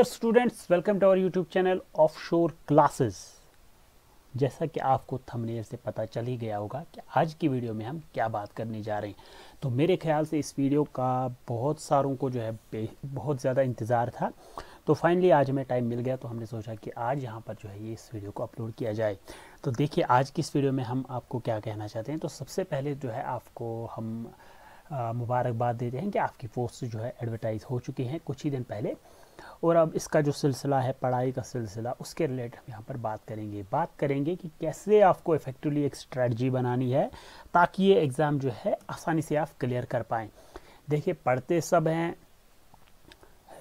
Dear students, welcome to our YouTube channel offshore classes. जैसा कि आपको थंबनेल से पता चल ही गया होगा कि आज की वीडियो में हम क्या बात करने जा रहे हैं, तो मेरे ख्याल से इस वीडियो का बहुत सारों को जो है बहुत ज़्यादा इंतज़ार था। तो फाइनली आज हमें टाइम मिल गया, तो हमने सोचा कि आज यहाँ पर जो है ये इस वीडियो को अपलोड किया जाए। तो देखिए आज की इस वीडियो में हम आपको क्या कहना चाहते हैं। तो सबसे पहले जो है आपको हम मुबारकबाद देते हैं कि आपकी पोस्ट जो है एडवर्टाइज़ हो चुकी हैं कुछ ही दिन पहले, और अब इसका जो सिलसिला है पढ़ाई का सिलसिला उसके रिलेटेड हम यहाँ पर बात करेंगे कि कैसे आपको इफ़ेक्टिवली एक स्ट्रेटजी बनानी है ताकि ये एग्ज़ाम जो है आसानी से आप क्लियर कर पाएँ। देखिए पढ़ते सब हैं,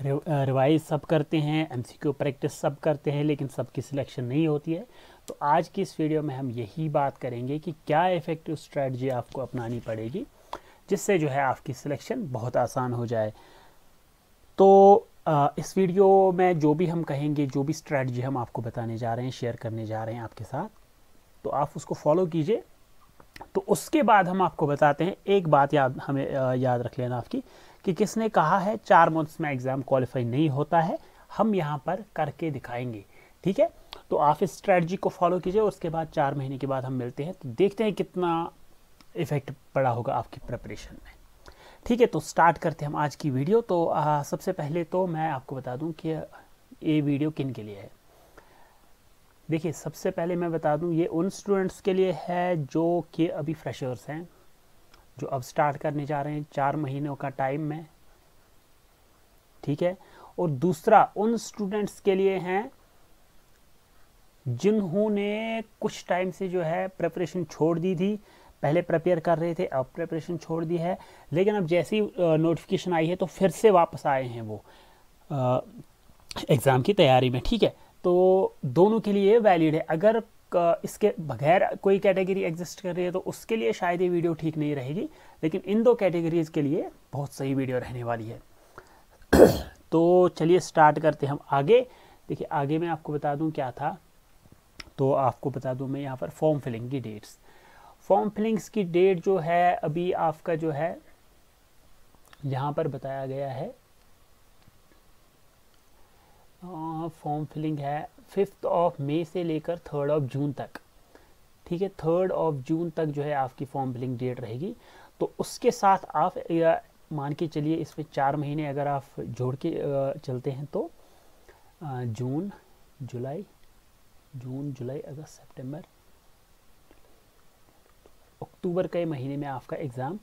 रिवाइज सब करते हैं, एमसीक्यू प्रैक्टिस सब करते हैं, लेकिन सबकी सिलेक्शन नहीं होती है। तो आज की इस वीडियो में हम यही बात करेंगे कि क्या इफ़ेक्टिव स्ट्रेटजी आपको अपनानी पड़ेगी जिससे जो है आपकी सिलेक्शन बहुत आसान हो जाए। तो इस वीडियो में जो भी हम कहेंगे, जो भी स्ट्रेटजी हम आपको बताने जा रहे हैं, शेयर करने जा रहे हैं आपके साथ, तो आप उसको फॉलो कीजिए। तो उसके बाद हम आपको बताते हैं एक बात हमें याद रख लेना आपकी कि किसने कहा है 4 मंथ्स में एग्ज़ाम क्वालिफाई नहीं होता है, हम यहाँ पर करके दिखाएंगे। ठीक है, तो आप इस स्ट्रेटजी को फॉलो कीजिए, उसके बाद 4 महीने के बाद हम मिलते हैं, तो देखते हैं कितना इफ़ेक्ट पड़ा होगा आपकी प्रिपरेशन में। ठीक है, तो स्टार्ट करते हैं हम आज की वीडियो। तो सबसे पहले तो मैं आपको बता दूं कि ये वीडियो किन के लिए है। देखिए सबसे पहले मैं बता दूं ये उन स्टूडेंट्स के लिए है जो कि अभी फ्रेशर्स हैं, जो अब स्टार्ट करने जा रहे हैं 4 महीनों का टाइम में। ठीक है, और दूसरा उन स्टूडेंट्स के लिए हैं जिन्होंने कुछ टाइम से जो है प्रिपरेशन छोड़ दी थी, पहले प्रिपेयर कर रहे थे, अब प्रिपरेशन छोड़ दी है, लेकिन अब जैसी नोटिफिकेशन आई है तो फिर से वापस आए हैं वो एग्ज़ाम की तैयारी में। ठीक है, तो दोनों के लिए वैलिड है। अगर इसके बगैर कोई कैटेगरी एग्जिस्ट कर रही है तो उसके लिए शायद ये वीडियो ठीक नहीं रहेगी, लेकिन इन दो कैटेगरीज के लिए बहुत सही वीडियो रहने वाली है। तो चलिए स्टार्ट करते हैं हम आगे। देखिए आगे मैं आपको बता दूं क्या था, तो आपको बता दूं मैं यहाँ पर फॉर्म फिलिंग की डेट्स। फॉर्म फिलिंग्स की डेट जो है अभी आपका जो है यहाँ पर बताया गया है, फॉर्म फिलिंग है 5 मई से लेकर 3 जून तक। ठीक है, 3 जून तक जो है आपकी फॉर्म फिलिंग डेट रहेगी। तो उसके साथ आप मान के चलिए इसमें 4 महीने अगर आप जोड़ के चलते हैं तो जून जुलाई अगस्त सितंबर अक्टूबर के महीने में आपका एग्ज़ाम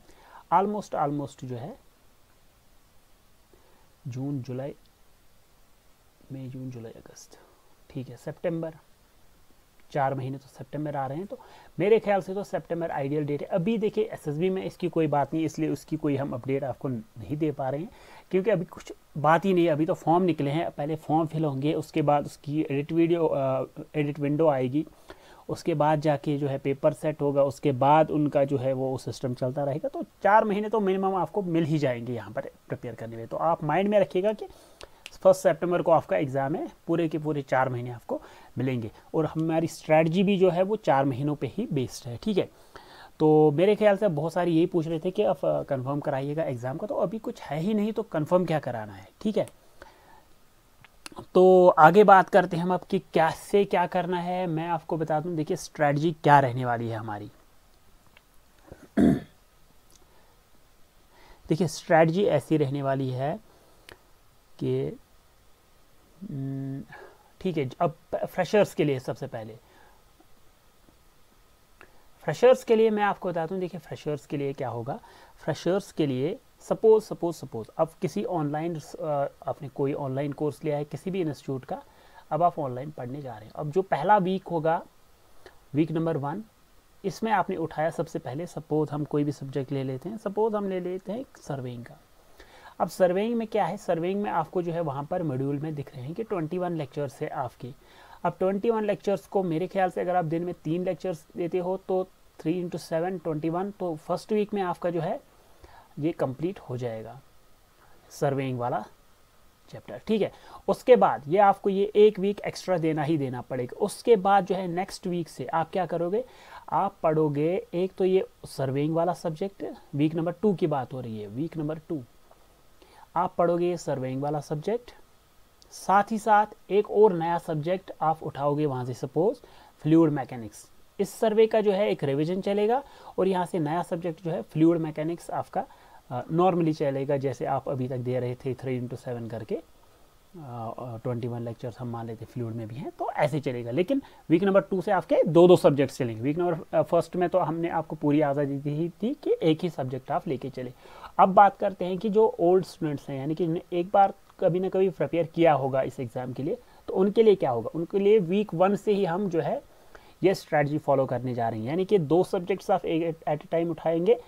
ऑलमोस्ट जो है मई जून जुलाई अगस्त, ठीक है, सितंबर, 4 महीने तो सितंबर आ रहे हैं। तो मेरे ख्याल से तो सितंबर आइडियल डेट है। अभी देखिए एसएसबी में इसकी कोई बात नहीं, इसलिए उसकी कोई हम अपडेट आपको नहीं दे पा रहे हैं क्योंकि अभी कुछ बात ही नहीं है। अभी तो फॉर्म निकले हैं, पहले फॉर्म फिल होंगे, उसके बाद उसकी एडिट विंडो आएगी, उसके बाद जाके जो है पेपर सेट होगा, उसके बाद उनका जो है वो सिस्टम चलता रहेगा। तो 4 महीने तो मिनिमम आपको मिल ही जाएंगे यहाँ पर प्रिपेयर करने में। तो आप माइंड में रखिएगा कि 1 सितंबर को आपका एग्ज़ाम है, पूरे के पूरे 4 महीने आपको मिलेंगे, और हमारी स्ट्रैटेजी भी जो है वो 4 महीनों पे ही बेस्ड है। ठीक है, तो मेरे ख्याल से बहुत सारे यही पूछ रहे थे कि आप कंफर्म कराइएगा एग्ज़ाम का, तो अभी कुछ है ही नहीं तो कंफर्म क्या कराना है। ठीक है, तो आगे बात करते हैं हम अब कि कैसे क्या करना है। मैं आपको बता दूं, देखिए स्ट्रैटेजी क्या रहने वाली है हमारी। देखिए स्ट्रैटेजी ऐसी रहने वाली है कि ठीक है, अब फ्रेशर्स के लिए सबसे पहले फ्रेशर्स के लिए मैं आपको बता दूं, देखिए फ्रेशर्स के लिए क्या होगा। फ्रेशर्स के लिए सपोज अब किसी ऑनलाइन आपने कोई ऑनलाइन कोर्स लिया है किसी भी इंस्टीट्यूट का, अब आप ऑनलाइन पढ़ने जा रहे हैं। अब जो पहला वीक होगा, वीक नंबर 1, इसमें आपने उठाया सबसे पहले, सपोज हम कोई भी सब्जेक्ट ले लेते हैं, सपोज हम ले लेते हैं सर्वेइंग का। अब सर्वेइंग में क्या है, सर्वेइंग में आपको जो है वहाँ पर मॉड्यूल में दिख रहे हैं कि 21 लेक्चर्स है आपकी। अब 21 लेक्चर्स को मेरे ख्याल से अगर आप दिन में 3 लेक्चर्स देते हो तो 3 × 7 21, तो फर्स्ट वीक में आपका जो है ये कंप्लीट हो जाएगा सर्वेइंग वाला चैप्टर। ठीक है, उसके बाद ये आपको ये 1 वीक एक्स्ट्रा देना ही देना पड़ेगा। उसके बाद जो है नेक्स्ट वीक से आप क्या करोगे, आप पढ़ोगे एक तो ये सर्वेइंग वाला सब्जेक्ट, वीक नंबर 2 की बात हो रही है, वीक नंबर 2 आप पढ़ोगे ये सर्वेइंग वाला सब्जेक्ट। साथ ही साथ एक और नया सब्जेक्ट आप उठाओगे वहाँ से, सपोज फ्लूइड मैकेनिक्स। इस सर्वे का जो है एक रिवीजन चलेगा और यहाँ से नया सब्जेक्ट जो है फ्लूइड मैकेनिक्स आपका नॉर्मली चलेगा, जैसे आप अभी तक दे रहे थे 3x7 करके 21 लेक्चर्स हम मान लेते फ्लूइड में भी हैं, तो ऐसे चलेगा। लेकिन वीक नंबर 2 से आपके 2-2 सब्जेक्ट्स चलेंगे। वीक नंबर 1 में तो हमने आपको पूरी आज़ादी दी थी कि एक ही सब्जेक्ट आप लेके चले। अब बात करते हैं कि जो ओल्ड स्टूडेंट्स हैं, यानी कि एक बार कभी ना कभी प्रिपेयर किया होगा इस एग्ज़ाम के लिए, तो उनके लिए क्या होगा, उनके लिए वीक 1 से ही हम जो है ये स्ट्रैटेजी फॉलो करने जा रहे हैं। यानी कि 2 सब्जेक्ट्स आप एट ए टाइम उठाएंगे।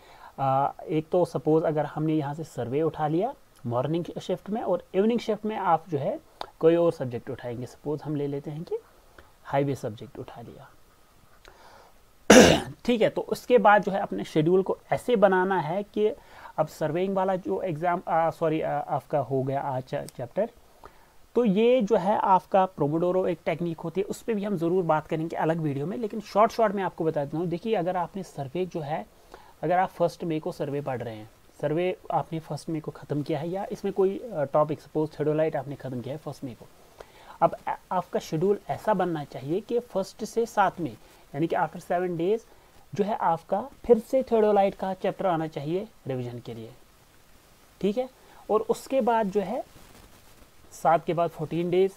एक तो सपोज अगर हमने यहाँ से सर्वे उठा लिया मॉर्निंग शिफ्ट में, और इवनिंग शिफ्ट में आप जो है कोई और सब्जेक्ट उठाएंगे। सपोज हम ले लेते हैं कि हाईवे सब्जेक्ट उठा लिया, ठीक है। तो उसके बाद जो है अपने शेड्यूल को ऐसे बनाना है कि अब सर्वेइंग वाला जो एग्ज़ाम आपका हो गया आज चैप्टर, तो ये जो है आपका प्रोमोडोरो एक टेक्निक होती है, उस पर भी हम ज़रूर बात करेंगे अलग वीडियो में। लेकिन शॉर्ट में आपको बता देता हूँ। देखिए, अगर आपने सर्वे जो है, अगर आप 1 मई को सर्वे पढ़ रहे हैं, सर्वे आपने 1 मई को ख़त्म किया है, या इसमें कोई टॉपिक सपोज थियोडोलाइट आपने ख़त्म किया है 1 मई को, अब आपका शेड्यूल ऐसा बनना चाहिए कि 1 से 7 मई, यानी कि आफ्टर 7 डेज जो है आपका फिर से थियोडोलाइट का चैप्टर आना चाहिए रिवीजन के लिए, ठीक है। और उसके बाद जो है 7 के बाद 14 डेज,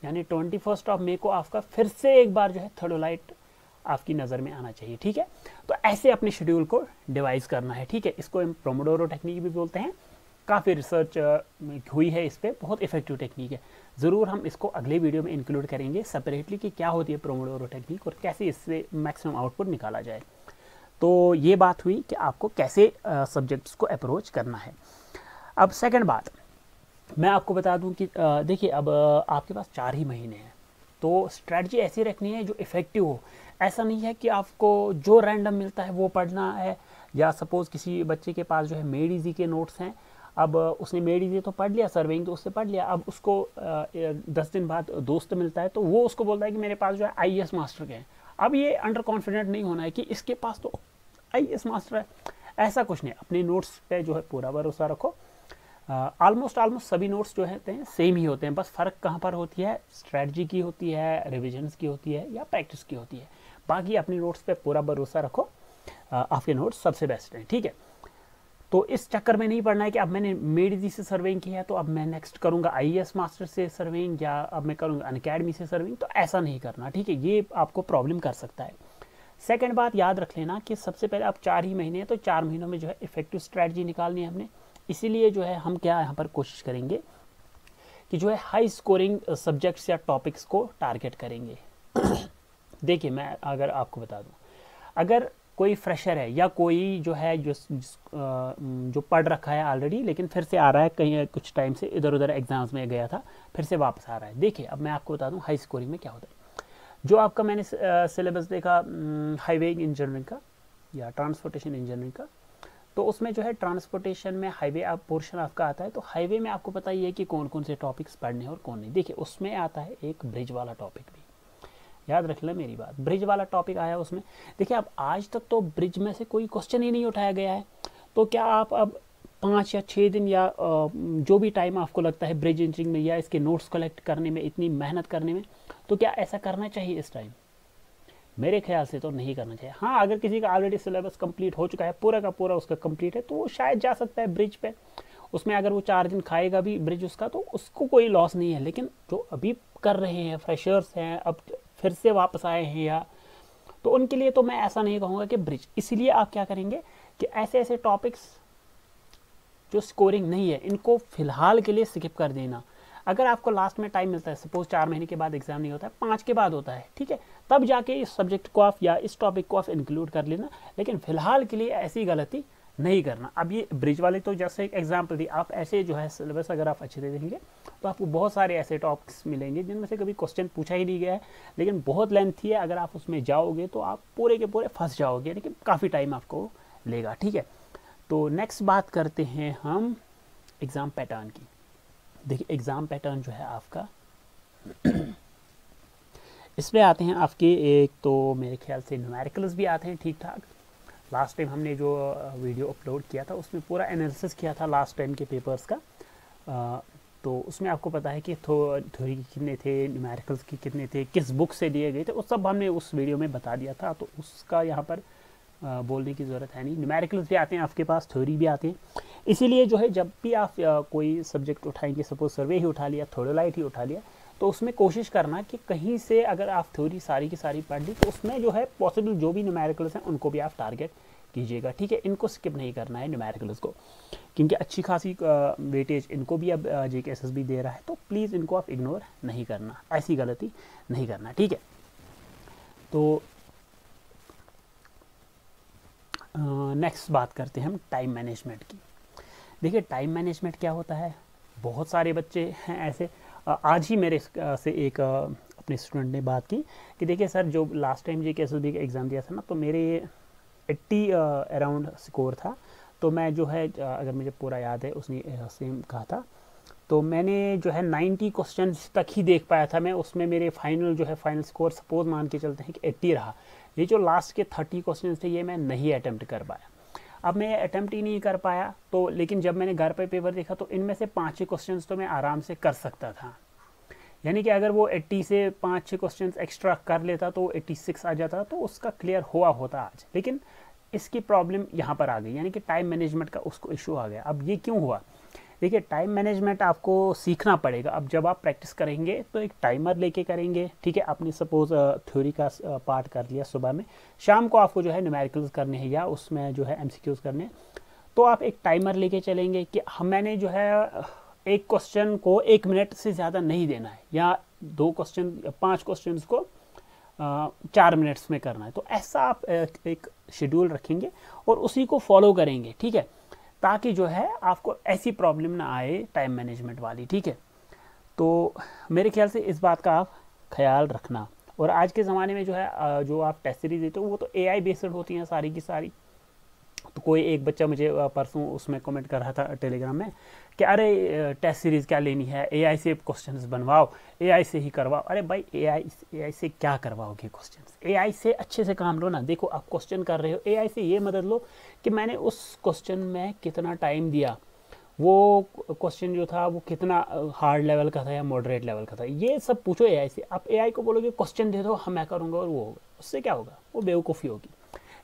यानी 21 मई को आपका फिर से एक बार जो है थियोडोलाइट आपकी नज़र में आना चाहिए, ठीक है। तो ऐसे अपने शेड्यूल को डिवाइस करना है, ठीक है। इसको हम प्रोमोडोरो टेक्निक भी बोलते हैं। काफ़ी रिसर्च हुई है इस पर, बहुत इफेक्टिव टेक्निक है। ज़रूर हम इसको अगले वीडियो में इंक्लूड करेंगे सेपरेटली कि क्या होती है प्रोमोडोरो टेक्निक और कैसे इससे मैक्सिमम आउटपुट निकाला जाए। तो ये बात हुई कि आपको कैसे सब्जेक्ट्स को अप्रोच करना है। अब सेकंड बात मैं आपको बता दूं कि देखिए, अब आपके पास 4 ही महीने हैं, तो स्ट्रैटेजी ऐसी रखनी है जो इफ़ेक्टिव हो। ऐसा नहीं है कि आपको जो रैंडम मिलता है वो पढ़ना है, या सपोज़ किसी बच्चे के पास जो है मेड इजी के नोट्स हैं, अब उसने मेड इजी तो पढ़ लिया, सर्वेइंग तो उससे पढ़ लिया, अब उसको 10 दिन बाद दोस्त मिलता है, तो वो उसको बोलता है कि मेरे पास जो है IAS मास्टर के हैं। अब ये अंडर कॉन्फिडेंट नहीं होना है कि इसके पास तो IAS मास्टर है, ऐसा कुछ नहीं। अपने नोट्स पे जो है पूरा भरोसा रखो। ऑलमोस्ट सभी नोट्स जो होते हैं सेम ही होते हैं, बस फ़र्क कहाँ पर होती है, स्ट्रैटेजी की होती है, रिविजन्स की होती है, या प्रैक्टिस की होती है। बाकी अपनी नोट्स पे पूरा भरोसा रखो, आपके नोट्स सबसे बेस्ट हैं, ठीक है। तो इस चक्कर में नहीं पढ़ना है कि अब मैंने मेड इजी से सर्वेइंग किया है तो अब मैं नेक्स्ट करूँगा IAS मास्टर से सर्वेइंग, या अब मैं करूँगा अनअकैडमी से सर्वेइंग, तो ऐसा नहीं करना, ठीक है। ये आपको प्रॉब्लम कर सकता है। सेकेंड बात याद रख लेना कि सबसे पहले आप 4 ही महीने हैं, तो 4 महीनों में जो है इफेक्टिव स्ट्रैटेजी निकालनी है हमने। इसीलिए जो है हम क्या यहाँ पर कोशिश करेंगे कि जो है हाई स्कोरिंग सब्जेक्ट्स या टॉपिक्स को टारगेट करेंगे। देखिए, मैं अगर आपको बता दूं, अगर कोई फ्रेशर है या कोई जो है जो पढ़ रखा है ऑलरेडी, लेकिन फिर से आ रहा है कहीं कुछ टाइम से इधर उधर एग्जाम्स में गया था, फिर से वापस आ रहा है। देखिए, अब मैं आपको बता दूं हाई स्कोरिंग में क्या होता है। जो आपका मैंने सिलेबस देखा हाईवे इंजीनियरिंग का या ट्रांसपोर्टेशन इंजीनियरिंग का, तो उसमें जो है ट्रांसपोर्टेशन में हाईवे पोर्शन आपका आता है। तो हाईवे में आपको पता ही है कि कौन कौन से टॉपिक्स पढ़ने हैं और कौन नहीं। देखिए, उसमें आता है एक ब्रिज वाला टॉपिक भी, याद रख लें मेरी बात, ब्रिज वाला टॉपिक आया उसमें। देखिए, अब आज तक तो ब्रिज में से कोई क्वेश्चन ही नहीं उठाया गया है, तो क्या आप अब 5 या 6 दिन या जो भी टाइम आपको लगता है ब्रिज इंजीनियरिंग में या इसके नोट्स कलेक्ट करने में, इतनी मेहनत करने में, तो क्या ऐसा करना चाहिए इस टाइम? मेरे ख्याल से तो नहीं करना चाहिए। हाँ, अगर किसी का ऑलरेडी सिलेबस कंप्लीट हो चुका है, पूरा का पूरा उसका कंप्लीट है, तो वो शायद जा सकता है ब्रिज पे। उसमें अगर वो 4 दिन खाएगा भी ब्रिज उसका, तो उसको कोई लॉस नहीं है। लेकिन जो अभी कर रहे हैं, फ्रेशर्स हैं, अब फिर से वापस आए हैं, या तो उनके लिए तो मैं ऐसा नहीं कहूँगा कि ब्रिज। इसलिए आप क्या करेंगे कि ऐसे ऐसे टॉपिक्स जो स्कोरिंग नहीं है, इनको फिलहाल के लिए स्किप कर देना। अगर आपको लास्ट में टाइम मिलता है, सपोज 4 महीने के बाद एग्जाम नहीं होता है, 5 के बाद होता है, ठीक है, तब जाके इस सब्जेक्ट को आप या इस टॉपिक को आप इंक्लूड कर लेना। लेकिन फिलहाल के लिए ऐसी गलती नहीं करना। अब ये ब्रिज वाले तो जैसे एक एग्जाम्पल दी, आप ऐसे जो है सिलेबस अगर आप अच्छे से देखेंगे तो आपको बहुत सारे ऐसे टॉपिक्स मिलेंगे जिनमें से कभी क्वेश्चन पूछा ही नहीं गया है, लेकिन बहुत लेंथी है। अगर आप उसमें जाओगे तो आप पूरे के पूरे फंस जाओगे, लेकिन काफ़ी टाइम आपको लेगा, ठीक है। तो नेक्स्ट बात करते हैं हम एग्ज़ाम पैटर्न की। देखिए, एग्ज़ाम पैटर्न जो है आपका इसमें आते हैं आपके, एक तो मेरे ख्याल से न्यूमेरिकल्स भी आते हैं ठीक ठाक। लास्ट टाइम हमने जो वीडियो अपलोड किया था उसमें पूरा एनालिसिस किया था लास्ट टाइम के पेपर्स का। तो उसमें आपको पता है कि थ्योरी के कितने थे, न्यूमेरिकल्स के कितने थे, किस बुक से दिए गए थे, वो सब हमने उस वीडियो में बता दिया था, तो उसका यहाँ पर बोलने की ज़रूरत है नहीं। न्यूमेरिकल्स भी आते हैं आपके पास, थ्योरी भी आते हैं। इसीलिए जो है जब भी आप कोई सब्जेक्ट उठाएंगे, सपोज सर्वे ही उठा लिया, थोड़ोलाइट ही उठा लिया, तो उसमें कोशिश करना कि कहीं से अगर आप थ्योरी सारी की सारी पढ़ ली तो उसमें जो है पॉसिबल जो भी न्यूमेरिकल्स हैं उनको भी आप टारगेट कीजिएगा, ठीक है। इनको स्किप नहीं करना है न्यूमेरिकल्स को, क्योंकि अच्छी खासी वेटेज इनको भी अब JKSSB दे रहा है, तो प्लीज़ इनको आप इग्नोर नहीं करना, ऐसी गलती नहीं करना, ठीक है। तो नेक्स्ट बात करते हैं हम टाइम मैनेजमेंट की। देखिए टाइम मैनेजमेंट क्या होता है, बहुत सारे बच्चे हैं ऐसे, आज ही मेरे से एक अपने स्टूडेंट ने बात की कि देखिए सर जो लास्ट टाइम JKSSB का एग्ज़ाम दिया था ना, तो मेरे 80 अराउंड स्कोर था, तो मैं जो है अगर मुझे पूरा याद है उसने सेम कहा था, तो मैंने जो है 90 क्वेश्चंस तक ही देख पाया था मैं, उसमें मेरे फाइनल स्कोर सपोज मान के चलते हैं कि 80 रहा। ये जो लास्ट के 30 क्वेश्चंस थे ये मैं नहीं अटैम्प्ट कर पाया। अब मैं अटैम्प्ट ही नहीं कर पाया, तो लेकिन जब मैंने घर पे पेपर देखा तो इनमें से 5-6 क्वेश्चंस तो मैं आराम से कर सकता था, यानी कि अगर वो 80 से 5-6 क्वेश्चंस एक्स्ट्रा कर लेता तो 86 आ जाता, तो उसका क्लियर हुआ होता आज। लेकिन इसकी प्रॉब्लम यहाँ पर आ गई, यानी कि टाइम मैनेजमेंट का उसको इशू आ गया। अब ये क्यों हुआ, देखिए टाइम मैनेजमेंट आपको सीखना पड़ेगा। अब जब आप प्रैक्टिस करेंगे तो एक टाइमर लेके करेंगे, ठीक है। आपने सपोज थ्योरी का पार्ट कर लिया सुबह में, शाम को आपको जो है न्यूमेरिकल्स करने हैं या उसमें जो है MCQs करने हैं, तो आप एक टाइमर लेके चलेंगे कि मैंने जो है एक क्वेश्चन को 1 मिनट से ज़्यादा नहीं देना है, या 5 क्वेश्चन को 4 मिनट्स में करना है। तो ऐसा आप एक शेड्यूल रखेंगे और उसी को फॉलो करेंगे, ठीक है, ताकि जो है आपको ऐसी प्रॉब्लम ना आए टाइम मैनेजमेंट वाली, ठीक है। तो मेरे ख्याल से इस बात का आप ख्याल रखना। और आज के ज़माने में जो है जो आप टेस्ट सीरीज देते हो वो तो AI बेस्ड होती हैं सारी की सारी। तो कोई एक बच्चा मुझे परसों उसमें कमेंट कर रहा था टेलीग्राम में कि अरे टेस्ट सीरीज़ क्या लेनी है, AI से क्वेश्चंस बनवाओ, AI से ही करवाओ। अरे भाई AI से क्या करवाओगे क्वेश्चंस, AI से अच्छे से काम लो ना। देखो आप क्वेश्चन कर रहे हो, AI से ये मदद लो कि मैंने उस क्वेश्चन में कितना टाइम दिया, वो क्वेश्चन जो था वो कितना हार्ड लेवल का था या मॉडरेट लेवल का था, ये सब पूछो AI से। आप AI को बोलोगे क्वेश्चन दे दो, हम मैं करूँगा और वो होगा, उससे क्या होगा, वो बेवकूफ़ी होगी,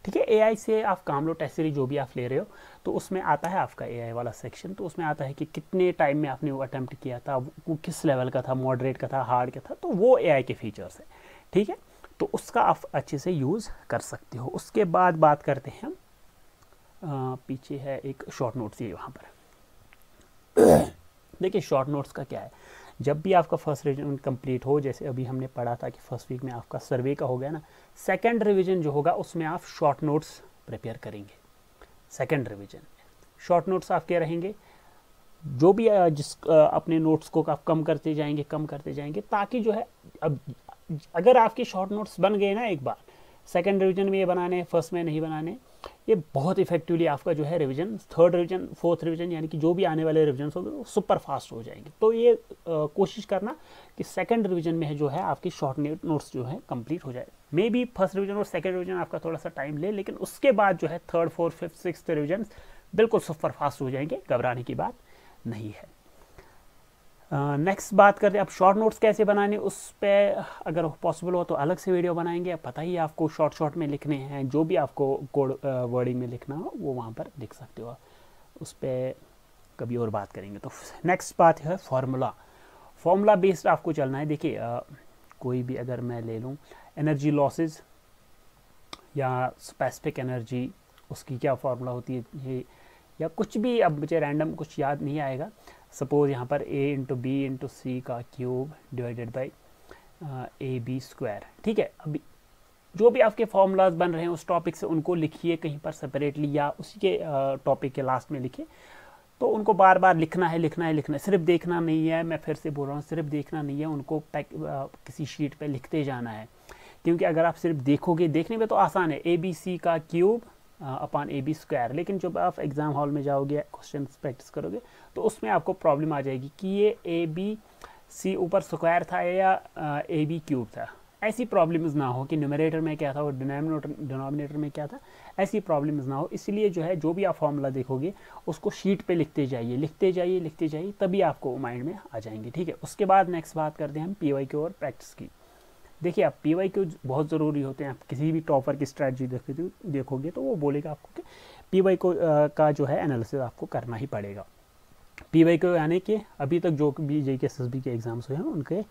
ठीक है। AI से आप काम लो, टेस्ट सीरीज जो भी आप ले रहे हो, तो उसमें आता है आपका AI वाला सेक्शन, तो उसमें आता है कि कितने टाइम में आपने वो अटैम्प्ट किया था, वो किस लेवल का था, मॉडरेट का था, हार्ड का था, तो वो AI के फीचर्स है, ठीक है। तो उसका आप अच्छे से यूज़ कर सकते हो। उसके बाद बात करते हैं हम पीछे है एक शॉर्ट नोट्स, ये वहाँ पर देखिए शॉर्ट नोट्स का क्या है, जब भी आपका फर्स्ट रिवीजन कंप्लीट हो, जैसे अभी हमने पढ़ा था कि फर्स्ट वीक में आपका सर्वे का हो गया ना, सेकंड रिवीजन जो होगा उसमें आप शॉर्ट नोट्स प्रिपेयर करेंगे। सेकंड रिवीजन शॉर्ट नोट्स आप क्या रहेंगे, जो भी अपने नोट्स को आप कम करते जाएंगे, ताकि जो है अब अगर आपके शॉर्ट नोट्स बन गए ना एक बार, सेकंड रिवीजन में ये बनाने, फर्स्ट में नहीं बनाने, ये बहुत इफेक्टिवली आपका जो है revision, third revision, fourth revision, यानी कि जो भी आने वाले रिवीजन होंगे वो सुपर फास्ट हो जाएंगे। तो ये कोशिश करना कि सेकंड रिवीजन में जो है आपकी शॉर्ट नोट्स जो है कंप्लीट हो जाए। मे बी फर्स्ट रिवीजन और सेकंड रिवीजन आपका थोड़ा सा टाइम ले, लेकिन उसके बाद जो है third, fourth, fifth, sixth revision बिल्कुल सुपर फास्ट हो जाएंगे, घबराने की बात नहीं है। नेक्स्ट बात करते हैं अब शॉर्ट नोट्स कैसे बनाने, उस पर अगर पॉसिबल हो तो अलग से वीडियो बनाएंगे। अब पता ही आपको शॉर्ट में लिखने हैं, जो भी आपको कोड वर्डिंग में लिखना हो वो वहाँ पर लिख सकते हो, उस पर कभी और बात करेंगे। तो नेक्स्ट बात है फार्मूला बेस्ड आपको चलना है। देखिए कोई भी अगर मैं ले लूँ एनर्जी लॉसेज या स्पेसिफिक एनर्जी, उसकी क्या फार्मूला होती है, या कुछ भी, अब मुझे रैंडम कुछ याद नहीं आएगा। सपोज यहाँ पर A × B × C का cube divided by AB square, ठीक है। अभी जो भी आपके फॉर्मूलाज बन रहे हैं उस टॉपिक से उनको लिखिए कहीं पर सेपरेटली, या उसी के टॉपिक के लास्ट में लिखिए। तो उनको बार बार लिखना है, सिर्फ देखना नहीं है, मैं फिर से बोल रहा हूँ, सिर्फ देखना नहीं है, उनको किसी शीट पे लिखते जाना है। क्योंकि अगर आप सिर्फ देखोगे, देखने में तो आसान है, ABC का क्यूब अपॉन AB स्क्वायर, लेकिन जब आप एग्ज़ाम हॉल में जाओगे, क्वेश्चन प्रैक्टिस करोगे, तो उसमें आपको प्रॉब्लम आ जाएगी कि ये ABC ऊपर स्क्वायर था या AB क्यूब था। ऐसी प्रॉब्लम्स ना हो कि न्यूमरेटर में क्या था और डिनोमिनेटर में क्या था, ऐसी प्रॉब्लम्स ना हो। इसलिए जो है जो भी आप फॉर्मूला देखोगे उसको शीट पे लिखते जाइए, लिखते जाइए, लिखते जाइए, तभी आपको माइंड में आ जाएंगे, ठीक है। उसके बाद नेक्स्ट बात करते हैं हम PYQ और प्रैक्टिस की। देखिए आप PYQ बहुत ज़रूरी होते हैं। आप किसी भी टॉपर की स्ट्रैटेजी देखोगे तो वो बोलेगा आपको कि PYQ का जो है एनालिसिस आपको करना ही पड़ेगा। PYQ यानी कि अभी तक जो भी JK SSB के एग्ज़ाम्स हुए हैं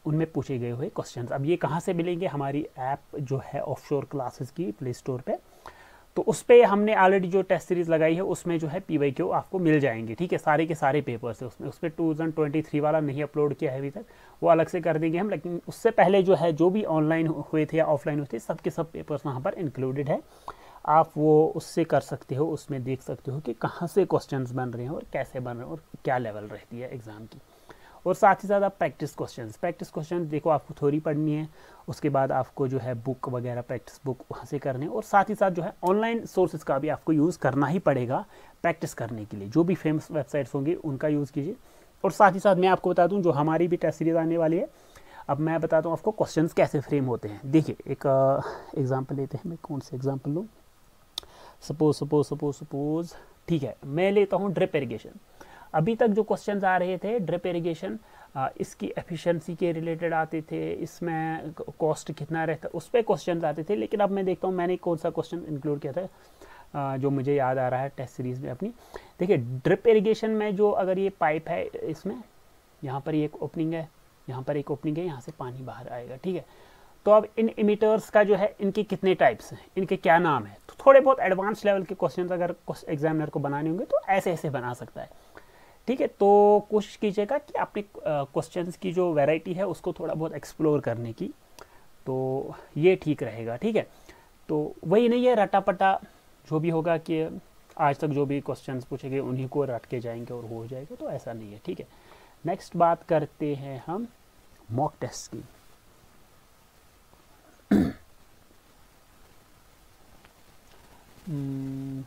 उनमें पूछे गए हुए क्वेश्चन। अब ये कहाँ से मिलेंगे? हमारी ऐप जो है ऑफशोर क्लासेस की प्ले स्टोर पे, तो उस पर हमने ऑलरेडी जो टेस्ट सीरीज लगाई है उसमें जो है PYQ आपको मिल जाएंगे, ठीक है। सारे के सारे पेपर्स है उसमें। उस पर 2023 वाला नहीं अपलोड किया है अभी तक, वो अलग से कर देंगे हम। लेकिन उससे पहले जो है जो भी ऑनलाइन हुए थे या ऑफलाइन हुए थे, सब के सब पेपर्स वहाँ पर इंक्लूडेड है। आप वो उससे कर सकते हो, उसमें देख सकते हो कि कहाँ से क्वेश्चंस बन रहे हैं और कैसे बन रहे हैं और क्या लेवल रहती है एग्ज़ाम की। और साथ ही साथ आप प्रैक्टिस क्वेश्चंस देखो, आपको थ्योरी पढ़नी है, उसके बाद आपको जो है बुक वगैरह प्रैक्टिस बुक वहाँ से करने, और साथ ही साथ जो है ऑनलाइन सोर्सेज का भी आपको यूज़ करना ही पड़ेगा प्रैक्टिस करने के लिए। जो भी फेमस वेबसाइट्स होंगी उनका यूज़ कीजिए। और साथ ही साथ मैं आपको बता दूँ जो हमारी भी टेस्ट सीरीज आने वाली है, अब मैं बताता हूँ आपको क्वेश्चंस कैसे फ्रेम होते हैं। देखिए एक एग्जाम्पल लेते हैं, मैं कौन सा एग्जाम्पल लूँ? सपोज ठीक है, मैं लेता हूँ ड्रिप इरिगेशन। अभी तक जो क्वेश्चंस आ रहे थे ड्रिप इरिगेशन, इसकी एफिशिएंसी के रिलेटेड आते थे, इसमें कॉस्ट कितना रहता, उस पर क्वेश्चंस आते थे। लेकिन अब मैं देखता हूँ मैंने कौन सा क्वेश्चन इंक्लूड किया था जो मुझे याद आ रहा है टेस्ट सीरीज़ में अपनी। देखिए ड्रिप इरिगेशन में जो अगर ये पाइप है, इसमें यहाँ पर एक ओपनिंग है, यहाँ पर एक ओपनिंग है, यहाँ से पानी बाहर आएगा, ठीक है। तो अब इन इमिटर्स का जो है इनके कितने टाइप्स हैं, इनके क्या नाम है, तो थोड़े बहुत एडवांस लेवल के क्वेश्चन अगर एग्जामिनर को बनाने होंगे तो ऐसे ऐसे बना सकता है, ठीक है। तो कोशिश कीजिएगा कि अपने क्वेश्चंस की जो वैरायटी है उसको थोड़ा बहुत एक्सप्लोर करने की, तो ये ठीक रहेगा, ठीक है। तो वही नहीं है रटापटा जो भी होगा कि आज तक जो भी क्वेश्चंस पूछे गए उन्हीं को रट के जाएंगे और हो जाएगा, तो ऐसा नहीं है, ठीक है। नेक्स्ट बात करते हैं हम मॉक टेस्ट की।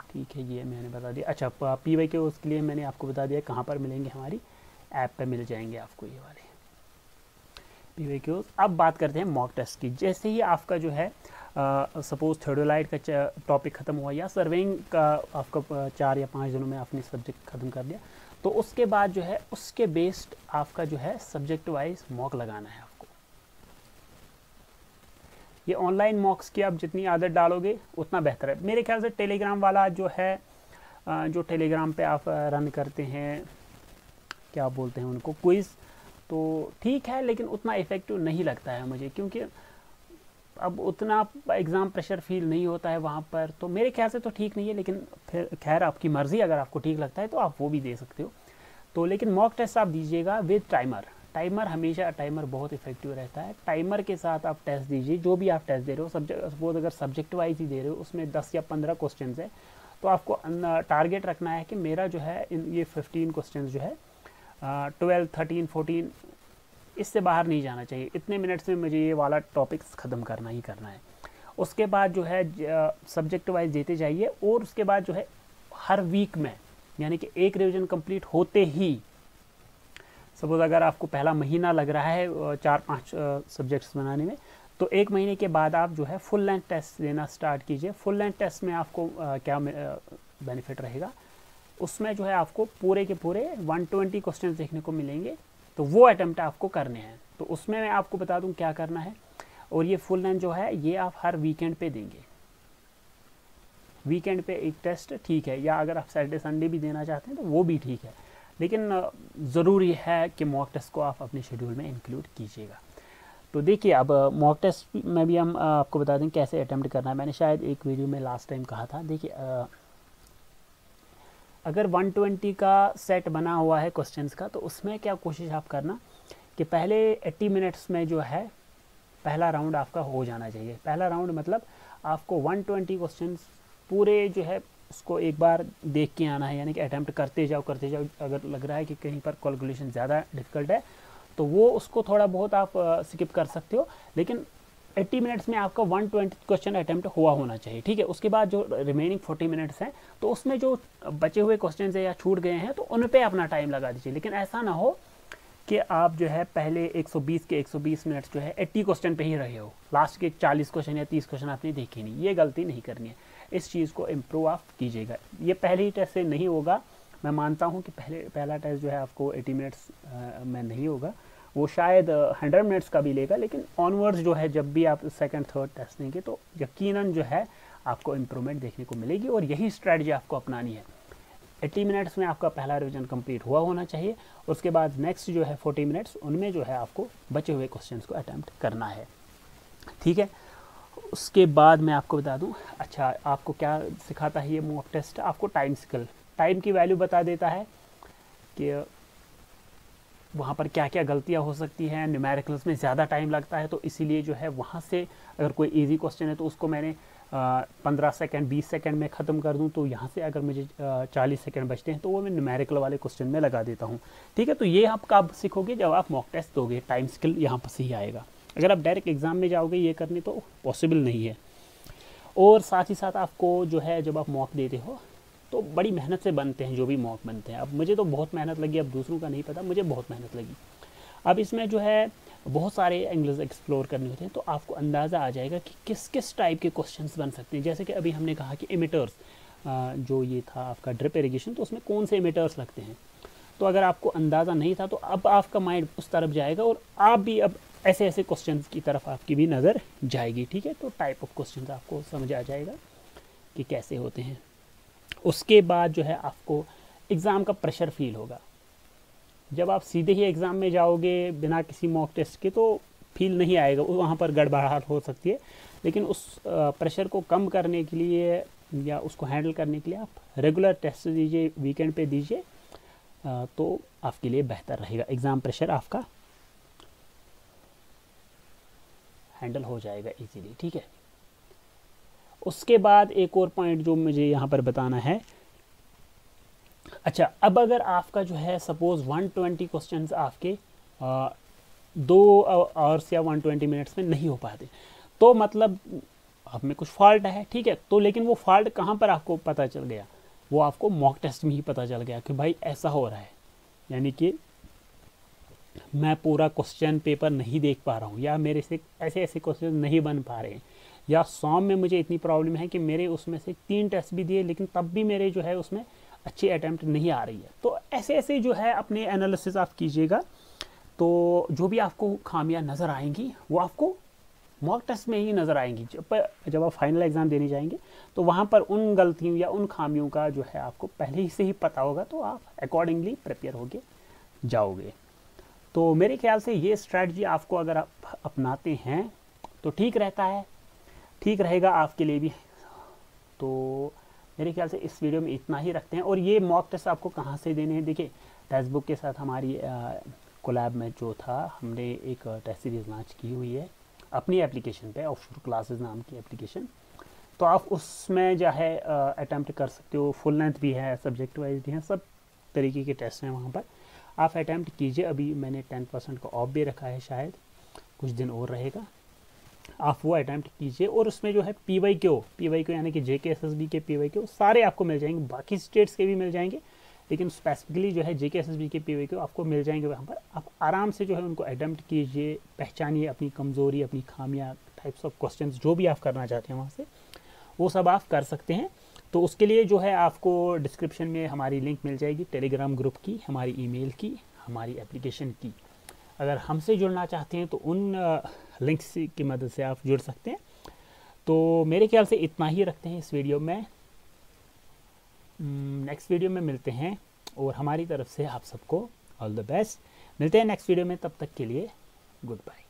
ठीक है, ये मैंने बता दिया। अच्छा PYQ उसके लिए मैंने आपको बता दिया कहाँ पर मिलेंगे, हमारी ऐप पे मिल जाएंगे आपको ये वाले PYQ। अब बात करते हैं मॉक टेस्ट की। जैसे ही आपका जो है सपोज थियोडोलाइट का टॉपिक ख़त्म हुआ या सर्वेइंग का आपका 4 या 5 दिनों में आपने सब्जेक्ट ख़त्म कर दिया, तो उसके बाद जो है उसके बेस्ड आपका जो है सब्जेक्ट वाइज मॉक लगाना है आपको। ये ऑनलाइन मॉक्स की आप जितनी आदत डालोगे उतना बेहतर है मेरे ख्याल से। टेलीग्राम वाला जो है जो टेलीग्राम पे आप रन करते हैं, क्या बोलते हैं उनको, क्विज़, तो ठीक है, लेकिन उतना इफ़ेक्टिव नहीं लगता है मुझे, क्योंकि अब उतना एग्ज़ाम प्रेशर फील नहीं होता है वहाँ पर। तो मेरे ख्याल से तो ठीक नहीं है, लेकिन फिर खैर आपकी मर्ज़ी, अगर आपको ठीक लगता है तो आप वो भी दे सकते हो। तो लेकिन मॉक टेस्ट आप दीजिएगा विद टाइमर। टाइमर हमेशा टाइमर बहुत इफेक्टिव रहता है। टाइमर के साथ आप टेस्ट दीजिए, जो भी आप टेस्ट दे रहे हो, सपोज अगर सब्जेक्ट वाइज ही दे रहे हो, उसमें 10 या 15 क्वेश्चन है, तो आपको टारगेट रखना है कि मेरा जो है ये 15 क्वेश्चन जो है 12, 13, 14 इससे बाहर नहीं जाना चाहिए। इतने मिनट्स में मुझे ये वाला टॉपिक्स ख़त्म करना ही करना है। उसके बाद जो है सब्जेक्ट वाइज देते जाइए, और उसके बाद जो है हर वीक में, यानी कि एक रिवीजन कंप्लीट होते ही, सपोज अगर आपको पहला महीना लग रहा है 4-5 सब्जेक्ट्स बनाने में, तो 1 महीने के बाद आप जो है फुल लेंथ टेस्ट देना स्टार्ट कीजिए। फुल लेंथ टेस्ट में आपको क्या बेनिफिट रहेगा, उसमें जो है आपको पूरे के पूरे 120 क्वेश्चन देखने को मिलेंगे, तो वो अटैम्प्ट आपको करने हैं। तो उसमें मैं आपको बता दूं क्या करना है। और ये फुल लेंथ जो है ये आप हर वीकेंड पे देंगे, वीकेंड पे एक टेस्ट, ठीक है, या अगर आप सैटरडे संडे भी देना चाहते हैं तो वो भी ठीक है, लेकिन ज़रूरी है कि मॉक टेस्ट को आप अपने शेड्यूल में इंक्लूड कीजिएगा। तो देखिए अब मॉक टेस्ट में भी हम आपको बता दें कैसे अटैम्प्ट करना है। मैंने शायद एक वीडियो में लास्ट टाइम कहा था। देखिए अगर 120 का सेट बना हुआ है क्वेश्चंस का, तो उसमें क्या कोशिश आप करना कि पहले 80 मिनट्स में जो है पहला राउंड आपका हो जाना चाहिए। पहला राउंड मतलब आपको 120 क्वेश्चंस पूरे जो है उसको एक बार देख के आना है, यानी कि अटैम्प्ट करते जाओ। अगर लग रहा है कि कहीं पर कैलकुलेशन ज़्यादा डिफिकल्ट है तो वो उसको थोड़ा बहुत आप स्किप कर सकते हो, लेकिन 80 मिनट्स में आपका 120 क्वेश्चन अटैम्प्ट हुआ होना चाहिए, ठीक है। उसके बाद जो रिमेनिंग 40 मिनट्स हैं, तो उसमें जो बचे हुए क्वेश्चन है या छूट गए हैं तो उन पे अपना टाइम लगा दीजिए। लेकिन ऐसा ना हो कि आप जो है पहले 120 के 120 मिनट जो है 80 क्वेश्चन पे ही रहे हो, लास्ट के 40 क्वेश्चन या 30 क्वेश्चन आपने देखे नहीं। ये गलती नहीं करनी है, इस चीज़ को इम्प्रूव आप कीजिएगा। ये पहले ही टेस्ट से नहीं होगा, मैं मानता हूँ कि पहला टेस्ट जो है आपको 80 मिनट्स में नहीं होगा, वो शायद 100 मिनट्स का भी लेगा, लेकिन ऑनवर्ड्स जो है जब भी आप सेकंड थर्ड टेस्ट देंगे तो यकीनन जो है आपको इम्प्रूवमेंट देखने को मिलेगी। और यही स्ट्रैटेजी आपको अपनानी है। 80 मिनट्स में आपका पहला रिवीजन कंप्लीट हुआ होना चाहिए, उसके बाद नेक्स्ट जो है 40 मिनट्स उनमें जो है आपको बचे हुए क्वेश्चंस को अटैम्प्ट करना है, ठीक है। उसके बाद मैं आपको बता दूं, अच्छा आपको क्या सिखाता है ये मॉक टेस्ट, आपको टाइम स्केल, टाइम की वैल्यू बता देता है कि वहाँ पर क्या क्या गलतियाँ हो सकती हैं। न्यूमेरिकल्स में ज़्यादा टाइम लगता है तो इसीलिए जो है वहाँ से अगर कोई इजी क्वेश्चन है तो उसको मैंने 15 सेकंड 20 सेकंड में ख़त्म कर दूं, तो यहाँ से अगर मुझे 40 सेकंड बचते हैं तो वो मैं न्यूमेरिकल वाले क्वेश्चन में लगा देता हूँ, ठीक है। तो ये आप कब सीखोगे, जब आप मॉक टेस्ट दोगे, टाइम स्केल यहाँ पर से ही आएगा। अगर आप डायरेक्ट एग्जाम में जाओगे ये करने तो पॉसिबल नहीं है। और साथ ही साथ आपको जो है जब आप मॉक देते हो तो बड़ी मेहनत से बनते हैं जो भी मॉक बनते हैं। अब मुझे तो बहुत मेहनत लगी, अब दूसरों का नहीं पता, मुझे बहुत मेहनत लगी। अब इसमें जो है बहुत सारे एंगल्स एक्सप्लोर करने होते हैं, तो आपको अंदाज़ा आ जाएगा कि किस किस टाइप के क्वेश्चंस बन सकते हैं। जैसे कि अभी हमने कहा कि इमिटर्स, जो ये था आपका ड्रिप इरिगेशन, तो उसमें कौन से इमिटर्स लगते हैं। तो अगर आपको अंदाज़ा नहीं था तो अब आपका माइंड उस तरफ जाएगा और आप भी अब ऐसे ऐसे क्वेश्चंस की तरफ आपकी भी नज़र जाएगी, ठीक है। तो टाइप ऑफ क्वेश्चंस आपको समझ आ जाएगा कि कैसे होते हैं। उसके बाद जो है आपको एग्ज़ाम का प्रेशर फील होगा। जब आप सीधे ही एग्ज़ाम में जाओगे बिना किसी मॉक टेस्ट के तो फील नहीं आएगा, वहाँ पर गड़बड़ाहट हो सकती है। लेकिन उस प्रेशर को कम करने के लिए या उसको हैंडल करने के लिए आप रेगुलर टेस्ट दीजिए, वीकेंड पे दीजिए, तो आपके लिए बेहतर रहेगा। एग्ज़ाम प्रेशर आपका हैंडल हो जाएगा इजीली, ठीक है। उसके बाद एक और पॉइंट जो मुझे यहाँ पर बताना है, अच्छा अब अगर आपका जो है सपोज 120 क्वेश्चंस आपके 2 आवर्स या 120 मिनट्स में नहीं हो पाते, तो मतलब आप में कुछ फॉल्ट है, ठीक है। तो लेकिन वो फॉल्ट कहाँ पर आपको पता चल गया, वो आपको मॉक टेस्ट में ही पता चल गया कि भाई ऐसा हो रहा है, यानी कि मैं पूरा क्वेश्चन पेपर नहीं देख पा रहा हूँ, या मेरे से ऐसे ऐसे क्वेश्चन नहीं बन पा रहे हैं, या सॉम में मुझे इतनी प्रॉब्लम है कि मेरे उसमें से 3 टेस्ट भी दिए लेकिन तब भी मेरे जो है उसमें अच्छी अटैम्प्ट नहीं आ रही है। तो ऐसे ऐसे जो है अपने एनालिसिस आप कीजिएगा, तो जो भी आपको खामियां नज़र आएंगी वो आपको मॉक टेस्ट में ही नज़र आएंगी। जब आप फाइनल एग्ज़ाम देने जाएंगे तो वहाँ पर उन गलतियों या उन खामियों का जो है आपको पहले ही से ही पता होगा, तो आप अकॉर्डिंगली प्रिपेयर होके जाओगे। तो मेरे ख्याल से ये स्ट्रैटेजी आपको अगर आप अपनाते हैं तो ठीक रहता है, ठीक रहेगा आपके लिए भी। तो मेरे ख्याल से इस वीडियो में इतना ही रखते हैं। और ये मॉक टेस्ट आपको कहाँ से देने हैं, देखिए टेक्स्ट बुक के साथ हमारी कोलैब में जो था, हमने एक टेस्ट सीरीज़ लॉन्च की हुई है अपनी एप्लीकेशन पे, ऑफशोर क्लासेस नाम की एप्लीकेशन। तो आप उसमें जो है अटैम्प्ट कर सकते हो, फुल लेंथ भी है, सब्जेक्ट वाइज भी है, सब तरीके के टेस्ट हैं वहाँ पर, आप अटैम्प्ट कीजिए। अभी मैंने 10% का ऑफ भी रखा है, शायद कुछ दिन और रहेगा, आप वो अटैम्प्ट कीजिए। और उसमें जो है PYQ यानी कि JKSSB के PYQ सारे आपको मिल जाएंगे, बाकी स्टेट्स के भी मिल जाएंगे, लेकिन स्पेसिफिकली जो है JKSSB के PYQ आपको मिल जाएंगे वहाँ पर। आप आराम से जो है उनको अटैम्प्ट कीजिए, पहचानिए अपनी कमज़ोरी, अपनी खामियाँ, टाइप्स ऑफ क्वेश्चंस जो भी आप करना चाहते हैं वहाँ से वो सब आप कर सकते हैं। तो उसके लिए जो है आपको डिस्क्रिप्शन में हमारी लिंक मिल जाएगी टेलीग्राम ग्रुप की, हमारी ईमेल की, हमारी एप्लीकेशन की। अगर हमसे जुड़ना चाहते हैं तो उन लिंक्स की मदद से आप जुड़ सकते हैं। तो मेरे ख्याल से इतना ही रखते हैं इस वीडियो में, नेक्स्ट वीडियो में मिलते हैं। और हमारी तरफ से आप सबको ऑल द बेस्ट, मिलते हैं नेक्स्ट वीडियो में, तब तक के लिए गुड बाय।